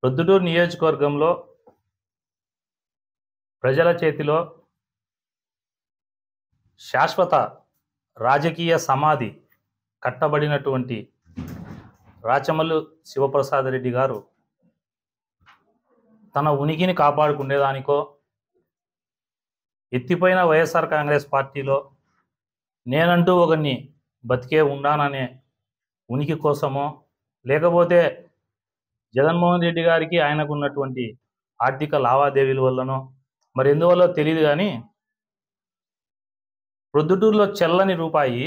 ప్రొద్దుటూరు నియోజకవర్గంలో ప్రజల చేతిలో శాశ్వత రాజకీయ సమాధి కట్టబడినటువంటి రాచమల్లు శివప్రసాద్ రెడ్డి గారు తన ఉనికిని కాపాడుకునేదానికో ఎత్తిపోయిన వైఎస్ఆర్ కాంగ్రెస్ పార్టీలో నేనంటూ ఒకరిని బతికే ఉండాననే ఉనికి కోసమో లేకపోతే జగన్మోహన్ రెడ్డి గారికి ఆయనకు ఉన్నటువంటి ఆర్థిక లావాదేవీల వల్లనో మరి ఎందువల్ల తెలియదు కానీ ప్రొద్దుటూరులో చెల్లని రూపాయి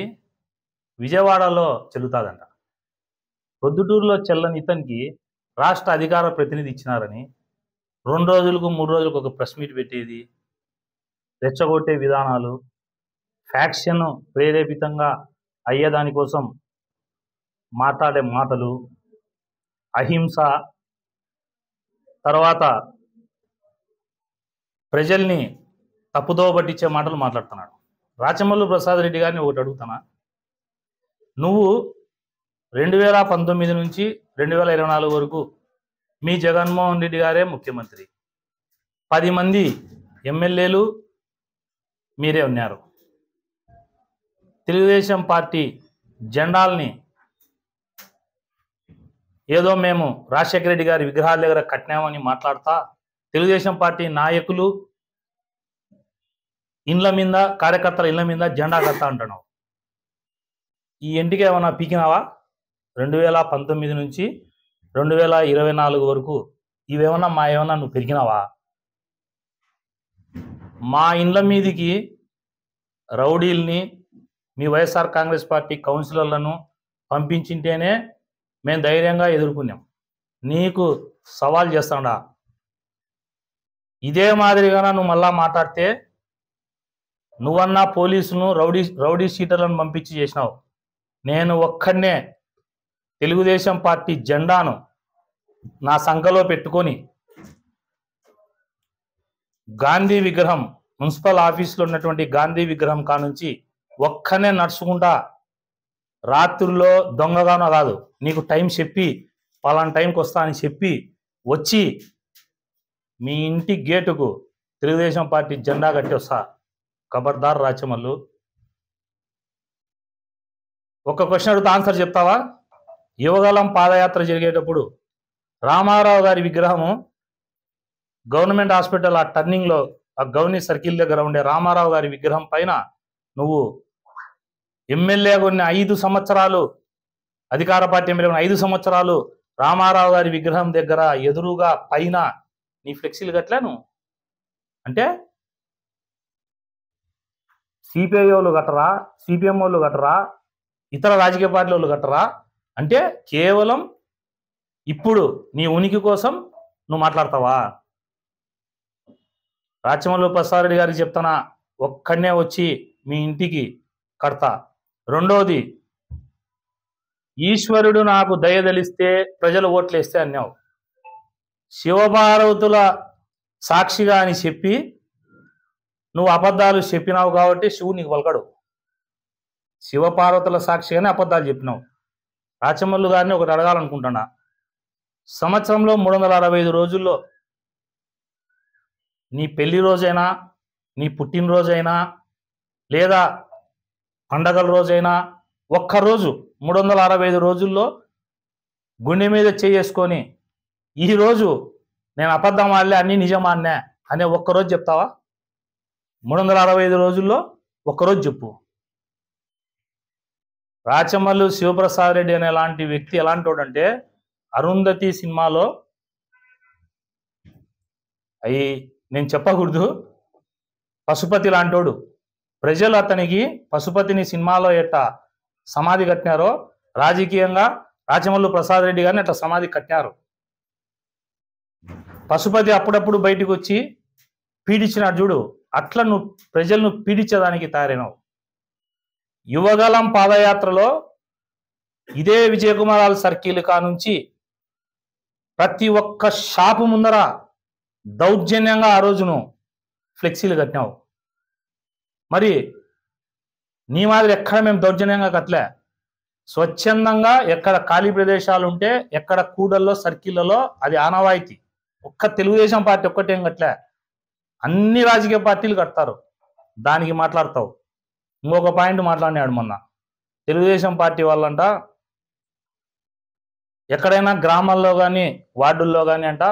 విజయవాడలో చెల్లుతాదంట. ప్రొద్దుటూరులో చెల్లని ఇతనికి రాష్ట్ర అధికార ప్రతినిధి ఇచ్చినారని 2 రోజులకు 3 రోజులకు ఒక ప్రెస్ మీట్ పెట్టేది, రెచ్చగొట్టే విధానాలు, ఫ్యాక్షన్ ప్రేరేపితంగా అయ్యేదానికోసం మాట్లాడే మాటలు, అహింస, తర్వాత ప్రజల్ని తప్పుదోవ పట్టించే మాటలు మాట్లాడుతున్నాడు. రాచమల్లు ప్రసాద్ రెడ్డి గారిని ఒకటి అడుగుతానా, నువ్వు 2019 నుంచి 2024 వరకు మీ జగన్మోహన్ రెడ్డి గారే ముఖ్యమంత్రి, 10 మంది ఎమ్మెల్యేలు మీరే ఉన్నారు. తెలుగుదేశం పార్టీ జెండాల్ని ఏదో మేము రాజశేఖర రెడ్డి గారి విగ్రహాల దగ్గర కట్టినామని మాట్లాడతా తెలుగుదేశం పార్టీ నాయకులు ఇండ్ల మీద, కార్యకర్తల ఇండ్ల మీద జెండా కడతా అంటున్నావు. ఈ ఇంటికి ఏమన్నా పీకినావా? 2019 నుంచి 2024 వరకు ఇవేమన్నా ఏమన్నా నువ్వు పెరిగినావా? మా ఇండ్ల మీదికి రౌడీల్ని, మీ వైఎస్ఆర్ కాంగ్రెస్ పార్టీ కౌన్సిలర్లను పంపించింటేనే మేము ధైర్యంగా ఎదుర్కొన్నాం. నీకు సవాల్ చేస్తాడా? ఇదే మాదిరిగానే నువ్వు మళ్ళా మాట్లాడితే నువ్వన్నా పోలీసును రౌడీ షీటర్లను పంపించి చేసినావు. నేను ఒక్కడనే తెలుగుదేశం పార్టీ జెండాను నా సంఖలో పెట్టుకొని గాంధీ విగ్రహం, మున్సిపల్ ఆఫీసులో ఉన్నటువంటి గాంధీ విగ్రహం కానుంచి ఒక్కనే నడుచుకుంటా రాత్రుల్లో దొంగగానో కాదు, నీకు టైం చెప్పి పలానా టైంకి వస్తా అని చెప్పి వచ్చి మీ ఇంటి గేటుకు తెలుగుదేశం పార్టీ జెండా కట్టి వస్తా. ఖబర్దార్ రాచమల్లు. ఒక క్వశ్చన్ అడిగితే ఆన్సర్ చెప్తావా? యువగలం పాదయాత్ర జరిగేటప్పుడు రామారావు గారి విగ్రహము గవర్నమెంట్ హాస్పిటల్ ఆ టర్నింగ్లో, ఆ గవర్నీ సర్కిల్ దగ్గర ఉండే రామారావు గారి విగ్రహం పైన నువ్వు ఎమ్మెల్యేగా ఉన్న 5 సంవత్సరాలు, అధికార పార్టీ ఎమ్మెల్యే ఉన్న 5 సంవత్సరాలు రామారావు గారి విగ్రహం దగ్గర ఎదురుగా పైన నీ ఫ్లెక్సీలు కట్టలేను అంటే సిపిఐ వాళ్ళు కట్టరా, సిపిఎం వాళ్ళు కట్టరా, ఇతర రాజకీయ పార్టీల వాళ్ళు కట్టరా? అంటే కేవలం ఇప్పుడు నీ ఉనికి కోసం నువ్వు మాట్లాడతావా? రాచమల్లు ప్రసాద్ రెడ్డి గారికి చెప్తానా, ఒక్కడనే వచ్చి మీ ఇంటికి కడతా. రెండోది, ఈశ్వరుడు నాకు దయదలిస్తే ప్రజలు ఓట్లేస్తే అన్నావు. శివపార్వతుల సాక్షిగా అని చెప్పి నువ్వు అబద్ధాలు చెప్పినావు కాబట్టి శివుడు నీకు పలకడు. శివపార్వతుల సాక్షిగానే అబద్ధాలు చెప్పినావు. రాచమల్లు గారిని ఒకటి అడగాలనుకుంటున్నా, సంవత్సరంలో 365 రోజుల్లో నీ పెళ్లి రోజైనా, నీ పుట్టినరోజైనా, లేదా పండగల రోజైనా, ఒక్కరోజు 365 రోజుల్లో గుండె మీద చేసుకొని ఈరోజు నేను అబద్ధం ఆడలే, అన్నీ నిజమాన్నే అనే ఒక్కరోజు చెప్తావా? 365 రోజుల్లో ఒక్కరోజు చెప్పు. రాచమల్లు శివప్రసాద్ రెడ్డి అనే లాంటి వ్యక్తి ఎలాంటి వాడంటే, అరుంధతి సినిమాలో అవి నేను చెప్పకూడదు, పశుపతి లాంటోడు. ప్రజలు అతనికి పశుపతిని సినిమాలో ఎట్టా సమాధి కట్టినారో రాజకీయంగా రాచమల్లు ప్రసాద్ రెడ్డి గారిని అట్లా సమాధి కట్టినారు. పశుపతి అప్పుడప్పుడు బయటికి వచ్చి పీడించినాడు చూడు, అట్లా నువ్వు ప్రజలను పీడించేదానికి తయారైనావు. యువగలం పాదయాత్రలో ఇదే విజయకుమారాల సర్కిల్ కానుంచి ప్రతి ఒక్క షాపు ముందర దౌర్జన్యంగా ఆ రోజును ఫ్లెక్సీలు కట్టినావు. మరి నీ మాదిరి ఎక్కడ మేము దౌర్జన్యంగా కట్టలే. స్వచ్ఛందంగా ఎక్కడ ఖాళీ ప్రదేశాలు ఉంటే ఎక్కడ కూడల్లో సర్కిళ్లలో అది ఆనవాయితీ. ఒక్క తెలుగుదేశం పార్టీ ఒక్కటేం కట్టలే, అన్ని రాజకీయ పార్టీలు కడతారు. దానికి మాట్లాడతావు. ఇంకొక పాయింట్ మాట్లాడినాడు మొన్న, తెలుగుదేశం పార్టీ వాళ్ళంట ఎక్కడైనా గ్రామాల్లో కానీ వార్డుల్లో కానీ అంట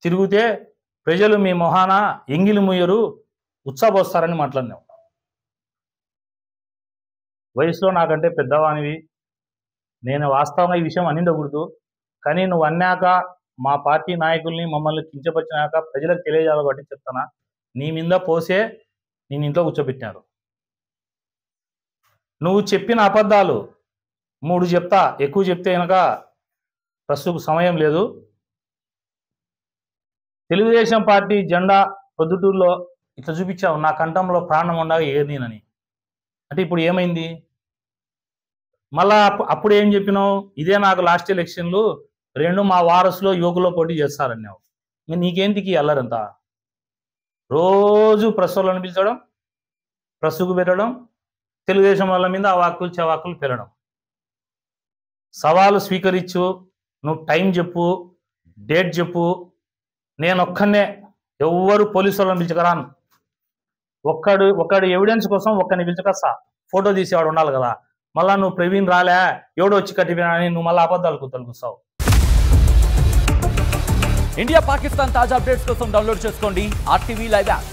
తిరిగితే ప్రజలు మీ మొహాన ఎంగిలి ముయ్యరు ఉత్సాహపోస్తారని మాట్లాడినావు. వయసులో నాకంటే పెద్దవానివి, నేను వాస్తవంగా ఈ విషయం అనిండకూడదు, కానీ నువ్వు అన్నాక మా పార్టీ నాయకుల్ని మమ్మల్ని కించపరిచినాక ప్రజలకు తెలియజేయాలి కాబట్టి చెప్తానా, నీ మీద పోసే నేను ఇంట్లో కూర్చోబెట్టినారు. నువ్వు చెప్పిన అబద్ధాలు 3 చెప్తా, ఎక్కువ చెప్తే కనుక ప్రస్తుతం సమయం లేదు. తెలుగుదేశం పార్టీ జెండా పొద్దుటూరులో ఇట్లా చూపించావు, నా కంఠంలో ప్రాణం ఉండగా ఏర్నీనని. అంటే ఇప్పుడు ఏమైంది? మళ్ళా అప్పుడు ఏం చెప్పినావు? ఇదే నాకు లాస్ట్ ఎలక్షన్లు 2 మా వారసులో యువకులో పోటీ చేస్తారన్నావు. నీకేంటికి అల్లరంతా? రోజు ప్రెస్ వాళ్ళని పిలిచడం, ప్రెస్కు పెట్టడం, తెలుగుదేశం వాళ్ళ మీద అవాక్కులు చవాకులు పెరగడం. సవాలు స్వీకరించు, నువ్వు టైం చెప్పు, డేట్ చెప్పు. నేను ఒక్కనే, ఎవ్వరు పోలీసు వాళ్ళని పిలిచకరాను. ఒక్కడు ఎవిడెన్స్ కోసం ఒక్కడిని పిలిచకస్తా, ఫోటో తీసేవాడు ఉండాలి కదా. మళ్ళా నువ్వు ప్రవీణ్ రాలే, ఎవడో వచ్చి కట్టిపోయినా అని నువ్వు మళ్ళీ అబద్ధాలకు తొలగిస్తావు. ఇండియా పాకిస్తాన్ తాజా అప్డేట్స్ కోసం డౌన్లోడ్ చేసుకోండి RTV లైవ్ యాప్.